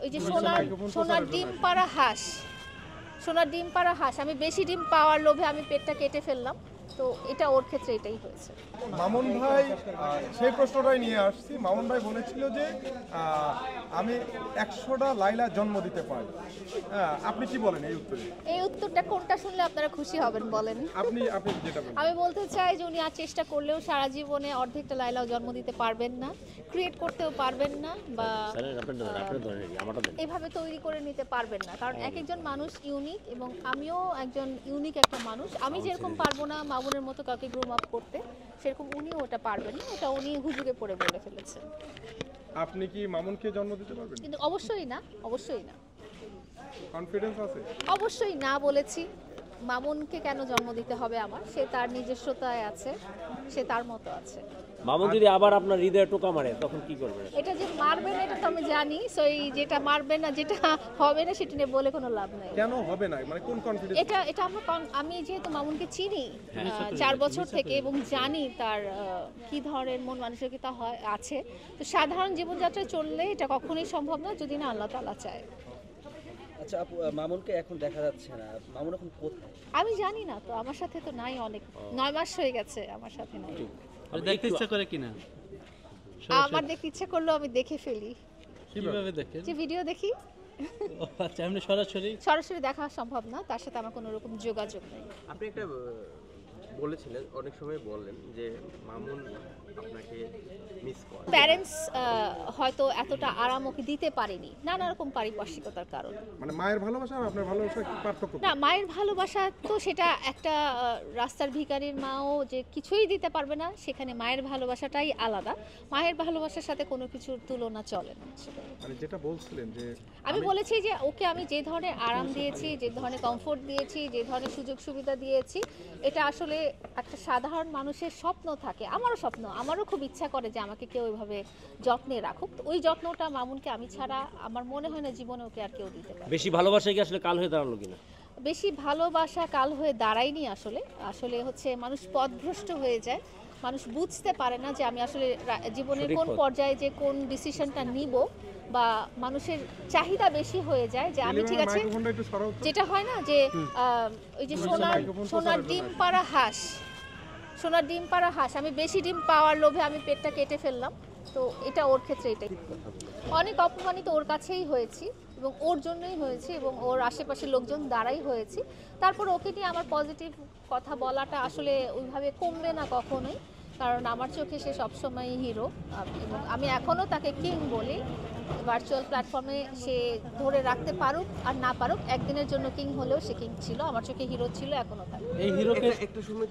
ওই যে সোনার ডিম পাড়া হাঁস, সোনার ডিম পাড়া হাঁস, আমি বেশি ডিম পাওয়ার লোভে আমি পেটটা কেটে ফেললাম। তো এটা ওর ক্ষেত্রে এটাই হয়েছে। মামুন ভাই সেই প্রশ্নটাই নিয়ে আসছি। মামুন ভাই বলেছিল যে আমি 100টা লাইলা জন্ম দিতে পারি। আপনি কি বলেন এই উত্তরে? এই উত্তরটা কোনটা শুনলে আপনারা খুশি হবেন বলেন? আপনি যেটা বলেন। আমি বলতে চাই যে উনি আর চেষ্টা করলেও সারা জীবনে অর্ধেকটা লাইলাও জন্ম দিতে পারবেন না, ক্রিয়েট করতেও পারবেন না, বা এভাবে তৈরি করে নিতে পারবেন না। কারণ এক একজন মানুষ ইউনিক, এবং আমিও একজন ইউনিক একটা মানুষ। আমি যেরকম পারবো না মামুনের মতো কাউকে গ্রুম আপ করতে, সেরকম উনিও ওটা পারবেন না। এটা উনি হুজুগে পড়ে বলে ফেলেছেন। আপনি কি মামুনকে জন্ম দিতে পারবেন? কিন্তু অবশ্যই না, অবশ্যই না, কনফিডেন্স আছে? অবশ্যই না বলেছি। মামুনকে কেন জন্ম দিতে হবে আমার? সে তার নিজস্বতায় আছে, সে তার মতো আছে। মামুন যদি আবার আপনার হৃদয়ে টোকা মারে তখন কি করবেন? এটা যে মারবে না এটা তো আমি জানি। সো এই যেটা মারবে না, যেটা হবে না, সেটা নিয়ে বলে কোনো লাভ নাই। কেন হবে না, মানে কোন কনফিডেন্স? এটা আমি যেহেতু মামুনকে চিনি 4 বছর থেকে, এবং জানি তার কি ধরনের মন মানসিকতা আছে, তো সাধারণ জীবনযাত্রায় চললে এটা কখনোই সম্ভব না যদি না আল্লাহ তাআলা চায়। আচ্ছা আপু, মামুনকে এখন দেখা যাচ্ছে না, মামুন এখন কোথায়? আমি জানি না, তো আমার সাথে তো নাই, অনেক 9 মাস হয়ে গেছে আমার সাথে নাই। দেখতে ইচ্ছা করে কিনা? আমার দেখতে ইচ্ছা করলেও আমি দেখে ফেলি। কিভাবে দেখেন? যে ভিডিও দেখি। আচ্ছা, এমনি সরাসরি সরাসরি দেখা সম্ভব না, তার সাথে আমার কোনো রকম যোগাযোগ নেই। আপনি একটা বলেছিলেন, অনেক সময় বললেন যে মামুন আপনাকে মিস করে। প্যারেন্টস হয়তো এতটা আরাম ওকে দিতে পারেনি নানা রকম পারিপার্শ্বিকতার কারণে। মানে মায়ের ভালোবাসা আর আপনার ভালোবাসা কি পার্থক্য? না, মায়ের ভালোবাসা তো সেটা একটা রাস্তার ভিখারির মাও যে কিছুই দিতে পারবে না, সেখানে মায়ের ভালোবাসাটাই আলাদা। মায়ের ভালোবাসার সাথে কোনো কিছুর তুলনা চলে না। মানে যেটা বলছিলেন যে আমি বলেছি যে ওকে আমি যে ধরনের আরাম দিয়েছি, যে ধরনের কমফোর্ট দিয়েছি, যে ধরনের সুযোগ সুবিধা দিয়েছি, এটা আসলে একটা সাধারণ মানুষের স্বপ্ন থাকে। আমারও স্বপ্ন, আমারও খুব ইচ্ছা করে যে আমাকে কেউ ওইভাবে যত্নে রাখুক। তো ওই যত্নটা মামুনকে আমি ছাড়া আমার মনে হয় না জীবনে ওকে আর কেউ দিতে পারে। বেশি ভালোবাসা কি আসলে কাল হয়ে দাঁড়ালো কিনা? বেশি ভালোবাসা কাল হয়ে দাঁড়ায়নি। আসলে হচ্ছে মানুষ পথভ্রষ্ট হয়ে যায়, মানুষ বুঝতে পারে না যে আমি আসলে জীবনের কোন পর্যায়ে যে কোন ডিসিশনটা নিব, বা মানুষের চাহিদা বেশি হয়ে যায় যে আমি ঠিক আছে, যেটা হয় না যে ওই যে সোনার ডিম পাড়া হাঁস, সোনার ডিম পাড়া হাঁস, আমি বেশি ডিম পাওয়ার লোভে আমি পেটটা কেটে ফেললাম। তো এটা ওর ক্ষেত্রে এটাই। অনেক অপমানিত ওর কাছেই হয়েছি, এবং ওর জন্যই হয়েছি, এবং ওর আশেপাশের লোকজন দ্বারাই হয়েছি। তারপর ওকে নিয়ে আমার পজিটিভ কথা বলাটা আসলে ওইভাবে কমবে না কখনোই, কারণ আমার চোখে সে সবসময় হিরো, এবং আমি এখনও তাকে কিং বলি। ভার্চুয়াল প্ল্যাটফর্মে সে ধরে রাখতে পারুক আর না পারুক, একদিনের জন্য কিং হলেও সে কিং ছিল, আমার চোখে হিরো ছিল, এখনও থাকে। এই হিরোকে একটা সময়